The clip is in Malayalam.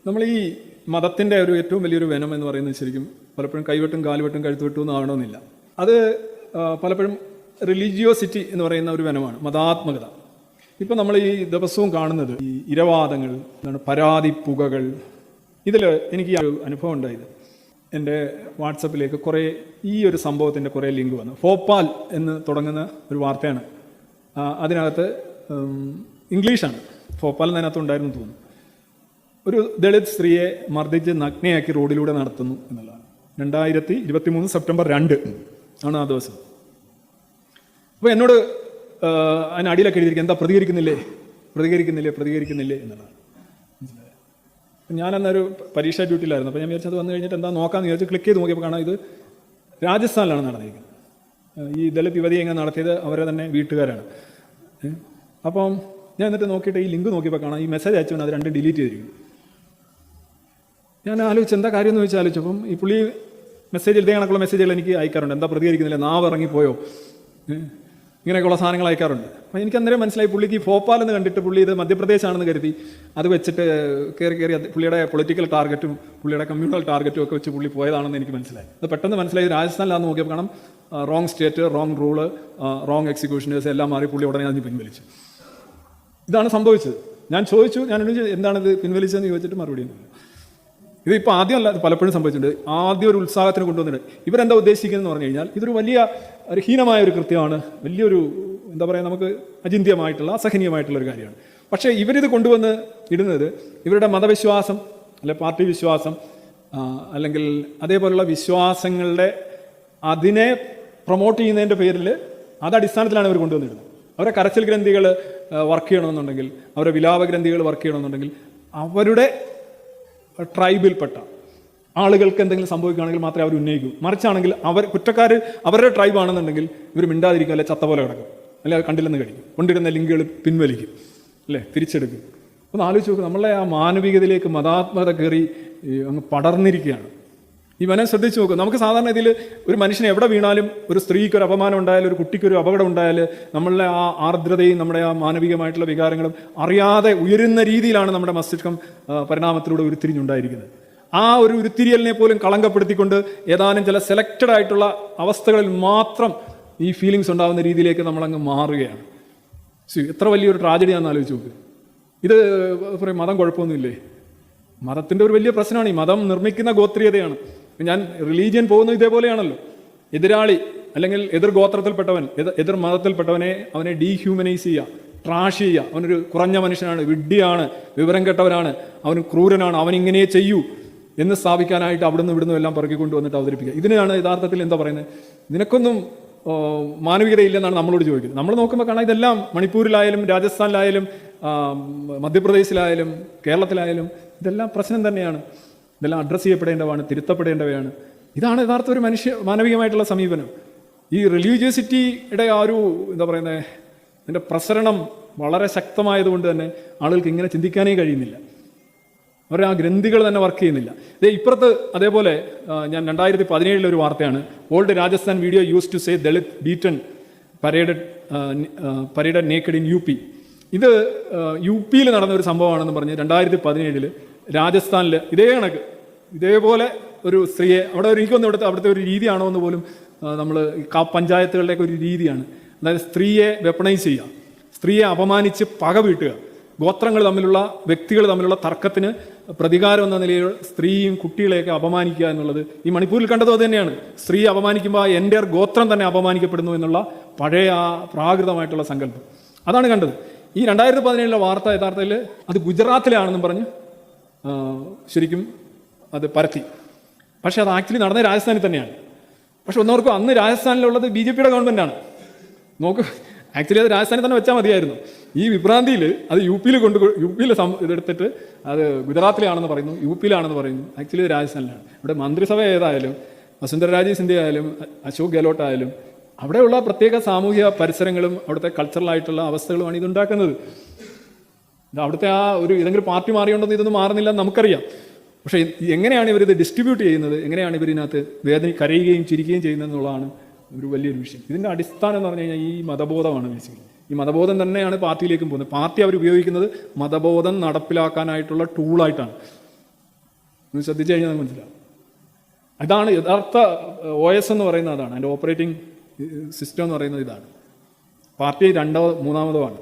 നമ്മൾ ഈ മതത്തിൻ്റെ ഒരു ഏറ്റവും വലിയൊരു വെനം എന്ന് പറയുന്നത് ശരിക്കും പലപ്പോഴും കൈവെട്ടും കാലുവെട്ടും കഴുത്തുവെട്ടും ഒന്നും ആവണമെന്നില്ല. അത് പലപ്പോഴും റിലീജിയോസിറ്റി എന്ന് പറയുന്ന ഒരു വെനമാണ്, മതാത്മകത. ഇപ്പം നമ്മൾ ഈ ദിവസവും കാണുന്നത് ഈ ഇരവാദങ്ങൾ, എന്താണ് പരാതിപ്പുകകൾ. ഇതിൽ എനിക്ക് ഒരു അനുഭവം ഉണ്ടായത്, എൻ്റെ വാട്സപ്പിലേക്ക് കുറേ ഈ ഒരു സംഭവത്തിൻ്റെ കുറേ ലിങ്ക് വന്നു. ഭോപ്പാൽ എന്ന് തുടങ്ങുന്ന ഒരു വാർത്തയാണ്. അതിനകത്ത് ഇംഗ്ലീഷാണ്, ഭോപ്പാൽ എന്നതിനകത്ത് ഉണ്ടായിരുന്നു തോന്നുന്നു. ഒരു ദളിത് സ്ത്രീയെ മർദ്ദിച്ച് നഗ്നയാക്കി റോഡിലൂടെ നടത്തുന്നു എന്നുള്ളതാണ്. 2023 സെപ്റ്റംബർ 2 ആണ് ആ ദിവസം. അപ്പോൾ എന്നോട് അതിനടിയിലൊക്കെ എഴുതിയിരിക്കുക, എന്താ പ്രതികരിക്കുന്നില്ലേ എന്നുള്ളതാണ്. ഞാനന്നൊരു പരീക്ഷാ ഡ്യൂട്ടിയിലായിരുന്നു. അപ്പോൾ ഞാൻ വിചാരിച്ചത് വന്നു കഴിഞ്ഞിട്ട് എന്താ നോക്കാമെന്ന് വിചാരിച്ച് ക്ലിക്ക് ചെയ്ത് നോക്കിയപ്പോൾ കാണാം ഇത് രാജസ്ഥാനിലാണ് നടന്നിരിക്കുന്നത്. ഈ ദളിത് യുവതി എങ്ങനെ നടത്തിയത് അവരെ തന്നെ വീട്ടുകാരാണ്. അപ്പം ഞാൻ എന്നിട്ട് നോക്കിയിട്ട് ഈ ലിങ്ക് നോക്കിയപ്പോൾ കാണാം ഈ മെസ്സേജ് അയച്ചവൻ അത് 2 ഡിലീറ്റ് ചെയ്തിരിക്കുന്നു. ഞാൻ ആലോചിച്ച് എന്താ കാര്യം എന്ന് വെച്ചാൽ ആലോചിച്ചപ്പം ഈ പുള്ളി ഇതേ കണക്കുള്ള മെസ്സേജുകൾ എനിക്ക് അയക്കാറുണ്ട്. എന്താ പ്രതികരിക്കുന്നില്ല, നാവ് ഇറങ്ങിപ്പോയോ, ഇങ്ങനെയൊക്കെയുള്ള സാധനങ്ങൾ അയക്കാറുണ്ട്. അപ്പം എനിക്ക് അന്നേരം മനസ്സിലായി പുള്ളിക്ക് ഈ ഭോപ്പാൽ എന്ന് കണ്ടിട്ട് പുള്ളി ഇത് മധ്യപ്രദേശാണെന്ന് കരുതി അത് വെച്ചിട്ട് കയറി പുള്ളിയുടെ പൊളിറ്റിക്കൽ ടാർഗറ്റും പുള്ളിയുടെ കമ്മ്യൂണൽ ടാർഗറ്റും ഒക്കെ വെച്ച് പുള്ളി പോയതാണെന്ന് എനിക്ക് മനസ്സിലായി. അത് പെട്ടെന്ന് മനസ്സിലായി രാജസ്ഥാനിലാന്ന് നോക്കിയപ്പോൾ കാണാം wrong state, wrong rule, wrong executioners എല്ലാം മാറി പുള്ളി ഉടനെ അതിന് പിൻവലിച്ചു. ഇതാണ് സംഭവിച്ചത്. ഞാൻ എന്താണിത് പിൻവലിച്ചതെന്ന് ചോദിച്ചിട്ട് മറുപടി ഒന്നുമില്ല. ഇതിപ്പോൾ ആദ്യമല്ല, ഇത് പലപ്പോഴും സംഭവിച്ചിട്ടുണ്ട്. ആദ്യം ഒരു ഉത്സാഹത്തിന് കൊണ്ടുവന്നിട്ട് ഇവരെന്താ ഉദ്ദേശിക്കുന്നതെന്ന് പറഞ്ഞു കഴിഞ്ഞാൽ ഇതൊരു വലിയ ഒരു ഹീനമായ ഒരു കൃത്യമാണ്, വലിയൊരു എന്താ പറയുക, നമുക്ക് അചിന്ത്യമായിട്ടുള്ള അസഹനീയമായിട്ടുള്ള ഒരു കാര്യമാണ്. പക്ഷേ ഇവരിത് കൊണ്ടുവന്ന് ഇടുന്നത് ഇവരുടെ മതവിശ്വാസം അല്ലെ പാർട്ടി വിശ്വാസം അല്ലെങ്കിൽ അതേപോലുള്ള വിശ്വാസങ്ങളുടെ അതിനെ പ്രൊമോട്ട് ചെയ്യുന്നതിൻ്റെ പേരിൽ അത് അടിസ്ഥാനത്തിലാണ് ഇവർ കൊണ്ടുവന്നിടുന്നത്. അവരുടെ കരച്ചിൽ ഗ്രന്ഥികൾ വർക്ക് ചെയ്യണമെന്നുണ്ടെങ്കിൽ, അവരുടെ വിലാപ ഗ്രന്ഥികൾ വർക്ക് ചെയ്യണമെന്നുണ്ടെങ്കിൽ അവരുടെ ട്രൈബിൽപ്പെട്ട ആളുകൾക്ക് എന്തെങ്കിലും സംഭവിക്കുകയാണെങ്കിൽ മാത്രമേ അവർ ഉന്നയിക്കൂ. മറിച്ചാണെങ്കിൽ കുറ്റക്കാർ അവരുടെ ട്രൈബ് ആണെന്നുണ്ടെങ്കിൽ ഇവർ മിണ്ടാതിരിക്കും, അല്ലെ ചത്ത പോലെ കിടക്കും, അല്ലെ അത് കണ്ടില്ലെന്ന് കഴിക്കും, കൊണ്ടിരുന്ന ലിങ്കുകൾ പിൻവലിക്കും, അല്ലേ തിരിച്ചെടുക്കും. ഒന്ന് ആലോചിച്ച് നോക്കും, നമ്മളെ ആ മാനവികതയിലേക്ക് മതാത്മകത കയറി അങ്ങ് പടർന്നിരിക്കുകയാണ്. ഈ വനം ശ്രദ്ധിച്ച് നോക്കും. നമുക്ക് സാധാരണ ഇതിൽ ഒരു മനുഷ്യനെ എവിടെ വീണാലും, ഒരു സ്ത്രീക്ക് ഒരു അപമാനം ഉണ്ടായാലും, ഒരു കുട്ടിക്കൊരു അപകടം ഉണ്ടായാൽ നമ്മളുടെ ആ ആർദ്രതയും നമ്മുടെ ആ മാനവികമായിട്ടുള്ള വികാരങ്ങളും അറിയാതെ ഉയരുന്ന രീതിയിലാണ് നമ്മുടെ മസ്തിഷ്കം പരിണാമത്തിലൂടെ ഉരുത്തിരിഞ്ഞുണ്ടായിരിക്കുന്നത്. ആ ഒരു ഉരുത്തിരിയലിനെ പോലും കളങ്കപ്പെടുത്തിക്കൊണ്ട് ഏതാനും ചില സെലക്റ്റഡ് ആയിട്ടുള്ള അവസ്ഥകളിൽ മാത്രം ഈ ഫീലിങ്സ് ഉണ്ടാകുന്ന രീതിയിലേക്ക് നമ്മളങ്ങ് മാറുകയാണ്. എത്ര വലിയൊരു ട്രാജഡിയാണെന്ന് ആലോചിച്ച് നോക്ക്. ഇത് പറയും മതം കുഴപ്പമൊന്നുമില്ലേ? മതത്തിൻ്റെ ഒരു വലിയ പ്രശ്നമാണ് ഈ മതം നിർമ്മിക്കുന്ന ഗോത്രീയതയാണ്. ഞാൻ റിലീജിയൻ പോകുന്നത് ഇതേപോലെയാണല്ലോ. എതിരാളി അല്ലെങ്കിൽ എതിർ ഗോത്രത്തിൽപ്പെട്ടവൻ, എതിർ മതത്തിൽപ്പെട്ടവനെ അവനെ ഡീഹ്യൂമനൈസ് ചെയ്യുക, ട്രാഷ് ചെയ്യുക. അവനൊരു കുറഞ്ഞ മനുഷ്യനാണ്, വിഡ്ഢിയാണ്, വിവരം കെട്ടവനാണ്, അവൻ ക്രൂരനാണ്, അവൻ ഇങ്ങനെ ചെയ്യൂ എന്ന് സ്ഥാപിക്കാനായിട്ട് അവിടുന്ന് ഇവിടുന്ന് എല്ലാം പറക്കി കൊണ്ടുവന്നിട്ട് അവതരിപ്പിക്കുക. ഇതിനാണ് യഥാർത്ഥത്തിൽ എന്താ പറയുന്നത്, നിനക്കൊന്നും മാനവികതയില്ലെന്നാണ് നമ്മളോട് ചോദിക്കുന്നത്. നമ്മൾ നോക്കുമ്പോൾ കാണാം ഇതെല്ലാം മണിപ്പൂരിലായാലും രാജസ്ഥാനിലായാലും മധ്യപ്രദേശിലായാലും കേരളത്തിലായാലും ഇതെല്ലാം പ്രശ്നം തന്നെയാണ്. ഇതെല്ലാം അഡ്രസ്സ് ചെയ്യപ്പെടേണ്ടതാണ്, തിരുത്തപ്പെടേണ്ടവയാണ്. ഇതാണ് യഥാർത്ഥ ഒരു മാനവികമായിട്ടുള്ള സമീപനം. ഈ റിലീജിയസിറ്റിയുടെ ആ ഒരു എന്താ പറയുന്നത്, അതിൻ്റെ പ്രസരണം വളരെ ശക്തമായതുകൊണ്ട് തന്നെ ആളുകൾക്ക് ഇങ്ങനെ ചിന്തിക്കാനേ കഴിയുന്നില്ല. അവരുടെ ആ ഗ്രന്ഥികൾ തന്നെ വർക്ക് ചെയ്യുന്നില്ല. ഇപ്പുറത്ത് അതേപോലെ ഞാൻ 2017 ഒരു വാർത്തയാണ്. Old Rajasthan video use to say Dalit beaten paraded naked in UP. ഇത് UP നടന്ന ഒരു സംഭവമാണെന്ന് പറഞ്ഞ് 2017 രാജസ്ഥാനിൽ ഇതേ കണക്ക് ഇതേപോലെ ഒരു സ്ത്രീയെ എനിക്കൊന്നും അവിടുത്തെ ഒരു രീതിയാണോ എന്ന് പോലും നമ്മൾ പഞ്ചായത്തുകളുടെയൊക്കെ ഒരു രീതിയാണ്. അതായത് സ്ത്രീയെ വെപ്പണൈസ് ചെയ്യുക, സ്ത്രീയെ അപമാനിച്ച് പക വീട്ടുക, ഗോത്രങ്ങൾ തമ്മിലുള്ള വ്യക്തികൾ തമ്മിലുള്ള തർക്കത്തിന് പ്രതികാരം എന്ന നിലയിൽ സ്ത്രീയും കുട്ടികളെയൊക്കെ അപമാനിക്കുക എന്നുള്ളത് ഈ മണിപ്പൂരിൽ കണ്ടതും അത് തന്നെയാണ്. സ്ത്രീ അപമാനിക്കുമ്പോൾ എൻ്റെ ഗോത്രം തന്നെ അപമാനിക്കപ്പെടുന്നു എന്നുള്ള പഴയ ആ പ്രാകൃതമായിട്ടുള്ള സങ്കല്പം അതാണ് കണ്ടത്. ഈ 2017 വാർത്ത യഥാർത്ഥത്തിൽ അത് ഗുജറാത്തിലാണെന്നും പറഞ്ഞ് ശരിക്കും അത് പരത്തി. പക്ഷെ അത് ആക്ച്വലി നടന്നത് രാജസ്ഥാനിൽ തന്നെയാണ്. പക്ഷെ ഒന്നോർക്കും അന്ന് രാജസ്ഥാനിലുള്ളത് BJP ഗവൺമെൻറ്റാണ്. നോക്ക്, ആക്ച്വലി അത് രാജസ്ഥാനിൽ തന്നെ വെച്ചാൽ മതിയായിരുന്നു. ഈ വിഭ്രാന്തിയിൽ അത് UP ഇതെടുത്തിട്ട് അത് ഗുജറാത്തിലാണെന്ന് പറയുന്നു, UP പറയുന്നു. ആക്ച്വലി ഇത് രാജസ്ഥാനിലാണ്. ഇവിടെ മന്ത്രിസഭ ഏതായാലും വസുന്ധര രാജെ സിന്ധ്യ ആയാലും അശോക് ഗെഹ്ലോട്ട് ആയാലും അവിടെയുള്ള പ്രത്യേക സാമൂഹിക പരിസരങ്ങളും അവിടുത്തെ കൾച്ചറലായിട്ടുള്ള അവസ്ഥകളുമാണ് ഇതുണ്ടാക്കുന്നത്. അവിടുത്തെ ആ ഒരു ഏതെങ്കിലും പാർട്ടി മാറിയോണ്ടെന്ന് ഇതൊന്നും മാറുന്നില്ലെന്ന് നമുക്കറിയാം. പക്ഷേ എങ്ങനെയാണ് ഇവരിത് ഡിസ്ട്രിബ്യൂട്ട് ചെയ്യുന്നത്, എങ്ങനെയാണ് ഇവരിനകത്ത് കരയുകയും ചിരിക്കുകയും ചെയ്യുന്നത് എന്നുള്ളതാണ് ഒരു വലിയൊരു വിഷയം. ഇതിൻ്റെ അടിസ്ഥാനം എന്ന് പറഞ്ഞു കഴിഞ്ഞാൽ ഈ മതബോധമാണ്. ബേസിക്കലി ഈ മതബോധം തന്നെയാണ് പാർട്ടിയിലേക്കും പോകുന്നത്. പാർട്ടി അവർ ഉപയോഗിക്കുന്നത് മതബോധം നടപ്പിലാക്കാനായിട്ടുള്ള ടൂളായിട്ടാണ്. ഒന്ന് ശ്രദ്ധിച്ചു കഴിഞ്ഞാൽ മനസ്സിലാവും. അതാണ് യഥാർത്ഥ OS എന്ന് പറയുന്നത്. അതാണ് അതിൻ്റെ ഓപ്പറേറ്റിംഗ് സിസ്റ്റം എന്ന് പറയുന്നത്. ഇതാണ്. പാർട്ടി രണ്ടോ മൂന്നാമതോ ആണ്.